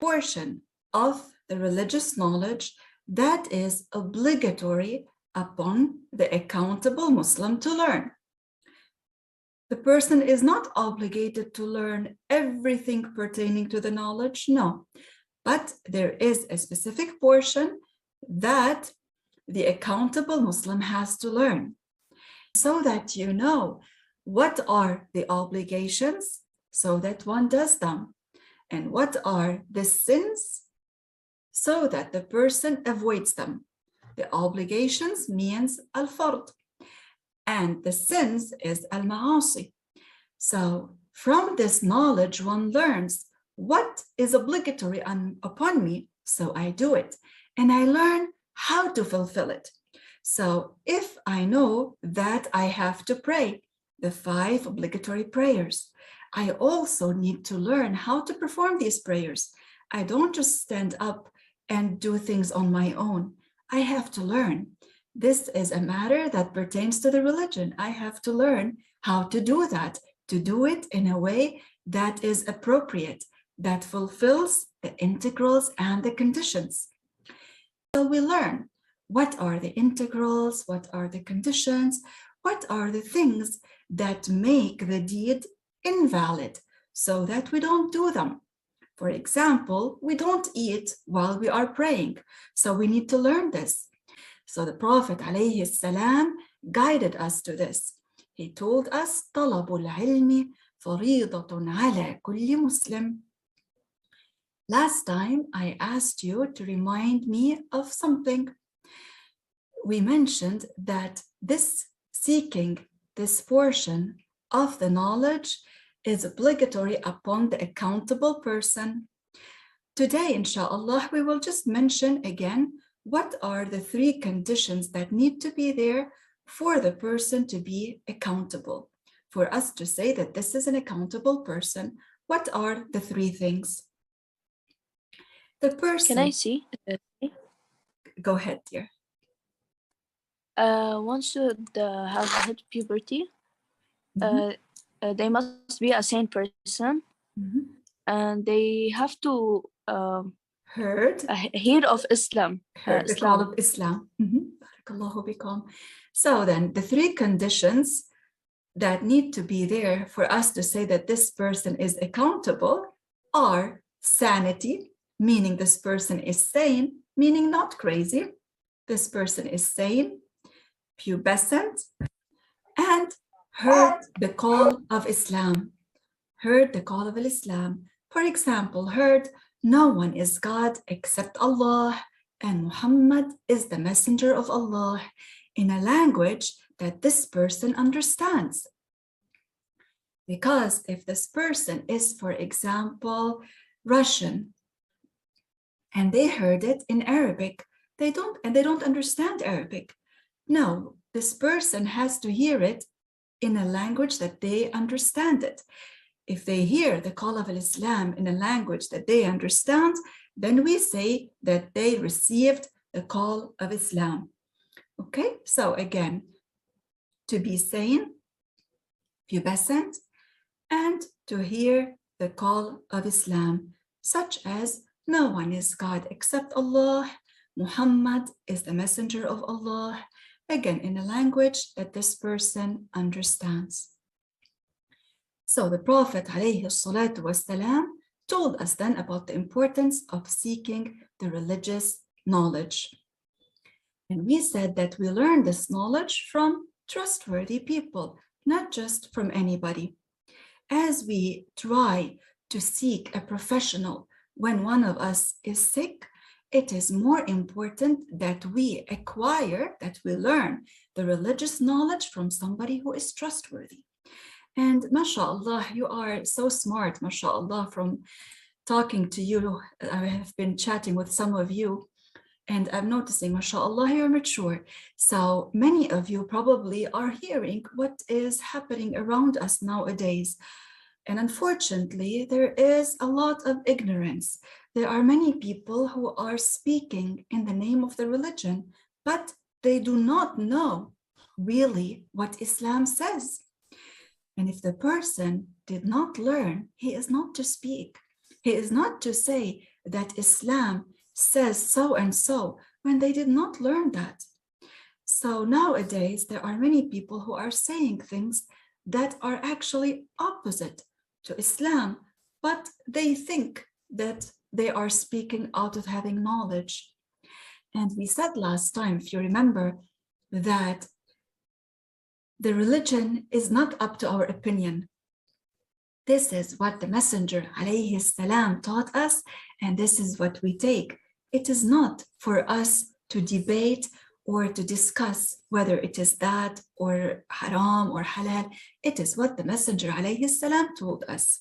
portion of the religious knowledge that is obligatory upon the accountable Muslim to learn. The person is not obligated to learn everything pertaining to the knowledge, no, but there is a specific portion that the accountable Muslim has to learn so that you know what are the obligations so that one does them, and what are the sins so that the person avoids them. The obligations means al-fard, and the sins is al-ma'asi. So from this knowledge, one learns what is obligatory upon me, so I do it, and I learn how to fulfill it. So if I know that I have to pray the 5 obligatory prayers, I also need to learn how to perform these prayers. I don't just stand up and do things on my own. I have to learn. This is a matter that pertains to the religion. I have to learn how to do that, to do it in a way that is appropriate, that fulfills the integrals and the conditions. So we learn what are the integrals, what are the conditions, what are the things that make the deed invalid so that we don't do them. For example, we don't eat while we are praying, so we need to learn this. So the Prophet ﷺ guided us to this. He told us, طلب العلم فريضة على كل مسلم. Last time I asked you to remind me of something. We mentioned that this seeking this portion of the knowledge is obligatory upon the accountable person. Today, inshallah, we will just mention again what are the 3 conditions that need to be there for the person to be accountable. For us to say that this is an accountable person, what are the 3 things? The person... Can I see? Go ahead, dear. One should have hit puberty. They must be a sane person, and they have to hear of Islam. The call of Islam. So then the 3 conditions that need to be there for us to say that this person is accountable are sanity, meaning this person is sane, meaning not crazy. This person is sane, pubescent, and heard the call of Islam. Heard the call of Islam. For example, heard no one is God except Allah, and Muhammad is the messenger of Allah, in a language that this person understands. Because if this person is, for example, Russian, and they heard it in Arabic, they don't understand Arabic. No, this person has to hear it in a language that they understand it. If they hear the call of Islam in a language that they understand, then we say that they received the call of Islam. Okay, so again, to be sane, pubescent, and to hear the call of Islam, such as no one is God except Allah, Muhammad is the messenger of Allah, again, in a language that this person understands. So the Prophet ﷺ told us then about the importance of seeking the religious knowledge. And we said that we learn this knowledge from trustworthy people, not just from anybody. As we try to seek a professional when one of us is sick, it is more important that we acquire, that we learn the religious knowledge from somebody who is trustworthy. And mashallah, you are so smart, mashallah, from talking to you. I have been chatting with some of you, and I'm noticing, mashallah, you're mature. So many of you probably are hearing what is happening around us nowadays. And unfortunately, there is a lot of ignorance. There are many people who are speaking in the name of the religion, but they do not know really what Islam says. And if the person did not learn, he is not to speak. He is not to say that Islam says so and so when they did not learn that. So nowadays, there are many people who are saying things that are actually opposite to Islam, but they think that they are speaking out of having knowledge. And we said last time, if you remember, that the religion is not up to our opinion. This is what the Messenger alayhi salam taught us, and this is what we take. It is not for us to debate or to discuss whether it is that or haram or halal. It is what the Messenger alayhi salam told us.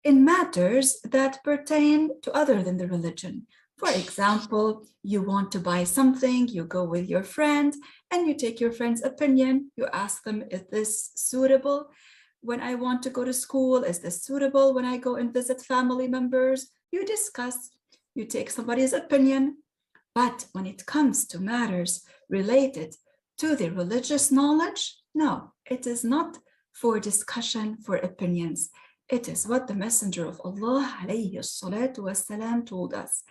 In matters that pertain to other than the religion. For example, you want to buy something, you go with your friend and you take your friend's opinion. You ask them, is this suitable? When I want to go to school, is this suitable? When I go and visit family members, you discuss, you take somebody's opinion. But when it comes to matters related to the religious knowledge, no, it is not for discussion, for opinions. It is what the Messenger of Allah alayhi salatu wasalam told us.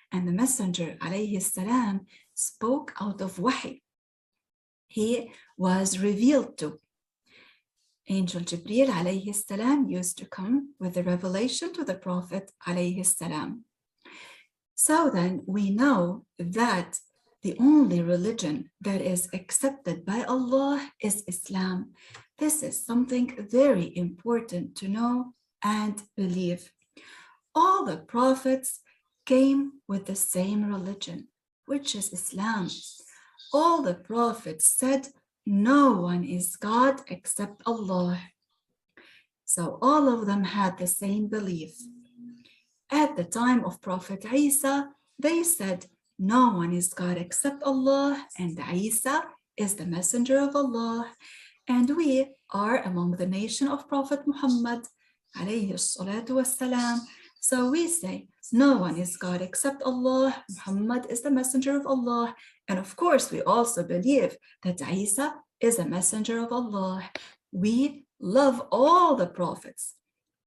And the Messenger alayhi salam spoke out of wahi. He was revealed to. Angel Jibreel alayhi salam used to come with the revelation to the Prophet alayhi salam. So then we know that the only religion that is accepted by Allah is Islam. This is something very important to know and believe. All the prophets came with the same religion, which is Islam. All the prophets said, no one is God except Allah. So all of them had the same belief. At the time of Prophet Isa, they said, no one is God except Allah, and Isa is the messenger of Allah. And we are among the nation of Prophet Muhammad, alayhi salatu wassalam. So we say, no one is God except Allah, Muhammad is the messenger of Allah. And of course, we also believe that Isa is a messenger of Allah. We love all the prophets.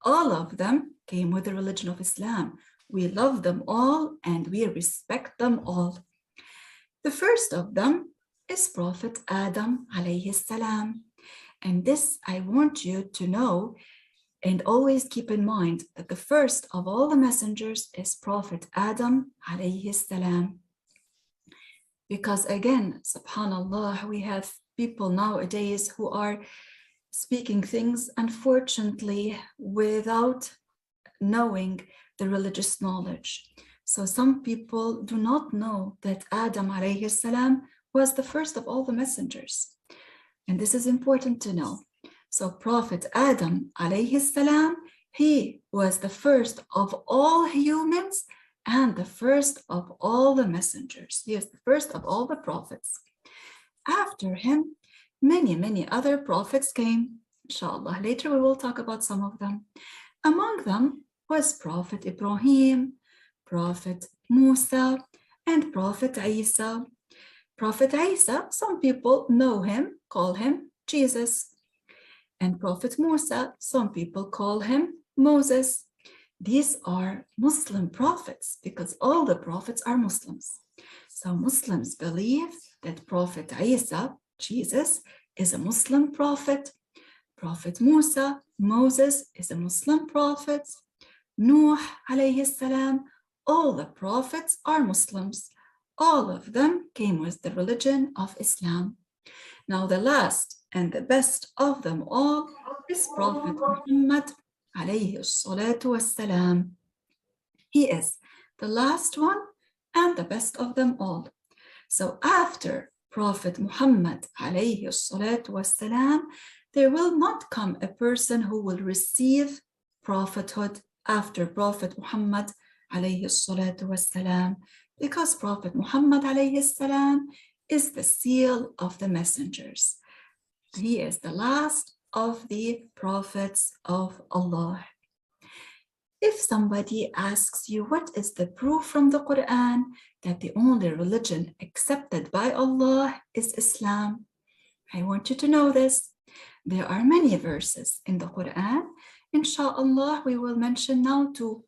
All of them came with the religion of Islam. We love them all and we respect them all. The first of them is Prophet Adam alayhi salam. And this I want you to know and always keep in mind that the first of all the messengers is Prophet Adam alayhi salam. Because again, subhanallah, we have people nowadays who are speaking things, unfortunately, without knowing the religious knowledge. So some people do not know that Adam alayhi salam was the first of all the messengers. And this is important to know. So Prophet Adam alayhi salam, he was the first of all humans and the first of all the messengers. He is the first of all the prophets. After him, many other prophets came. Inshallah, later we will talk about some of them. Among them was Prophet Ibrahim, Prophet Musa, and Prophet Isa. Prophet Isa, some people know him, call him Jesus. And Prophet Musa, some people call him Moses. These are Muslim prophets because all the prophets are Muslims. So Muslims believe that Prophet Isa, Jesus, is a Muslim prophet. Prophet Musa, Moses, is a Muslim prophet. Nuh alayhi salam, all the prophets are Muslims. All of them came with the religion of Islam. Now the last and the best of them all is Prophet Muhammad alayhi salatu wassalam. He is the last one and the best of them all. So after Prophet Muhammad alayhi salatu wassalam, there will not come a person who will receive prophethood after Prophet Muhammad alayhi salatu wassalam, because Prophet Muhammad alayhi salam is the seal of the messengers. He is the last of the prophets of Allah. If somebody asks you what is the proof from the Quran that the only religion accepted by Allah is Islam, I want you to know this. There are many verses in the Quran. Inshallah, we will mention now two.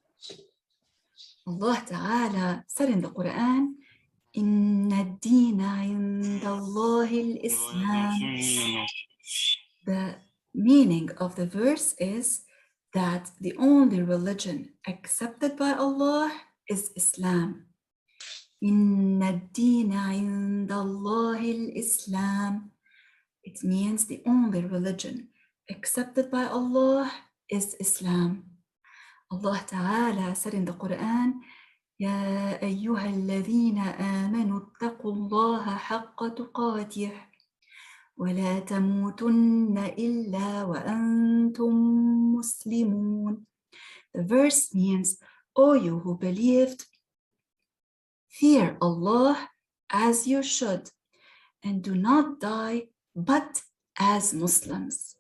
Allah Ta'ala said in the Quran, Inna ad-deena inda Allahi al-Islam. The meaning of the verse is that the only religion accepted by Allah is Islam. Inna ad-deena inda Allahi al-Islam. It means the only religion accepted by Allah is Islam. Allah Ta'ala said in the Quran, يا أيها الذين آمنوا اتقوا الله حق تقاته ولا تموتن إلا وأنتم مسلمون. The verse means, O you who believed, fear Allah as you should, and do not die but as Muslims.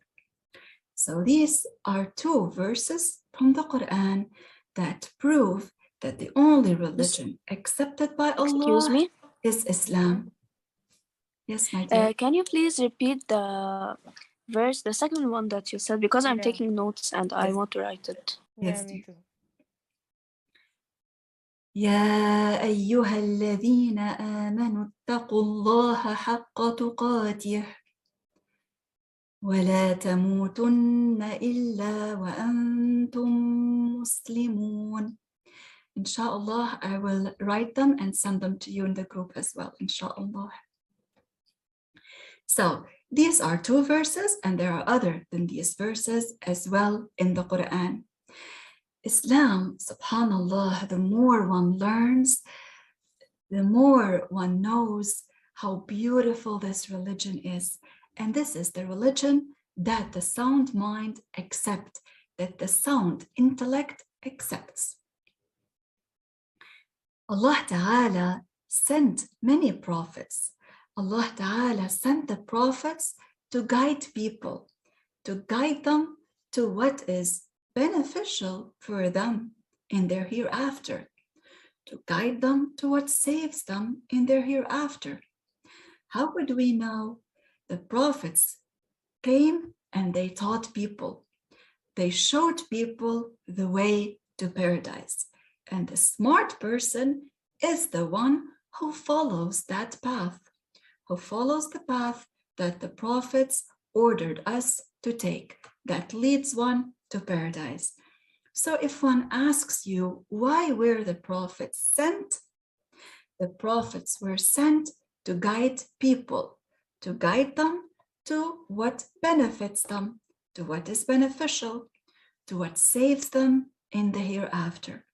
So these are two verses from the Quran that prove that the only religion accepted by Allah is Islam. Yes, my dear. Can you please repeat the verse, the second one that you said, because I'm taking notes and I want to write it. Yes, dear. يا أيها الذين آمنوا اتقوا الله حق تقاته ولا تموتن إلا وأنتم مسلمون. Inshallah, I will write them and send them to you in the group as well, inshallah. So these are two verses, and there are other than these verses as well in the Quran. Islam, subhanallah, the more one learns, the more one knows how beautiful this religion is. And this is the religion that the sound mind accepts, that the sound intellect accepts. Allah Ta'ala sent many prophets. Allah Ta'ala sent the prophets to guide people, to guide them to what is beneficial for them in their hereafter, to guide them to what saves them in their hereafter. How would we know? The prophets came and they taught people. They showed people the way to paradise. And the smart person is the one who follows that path, who follows the path that the prophets ordered us to take, that leads one to paradise. So if one asks you, why were the prophets sent? The prophets were sent to guide people, to guide them to what benefits them, to what is beneficial, to what saves them in the hereafter.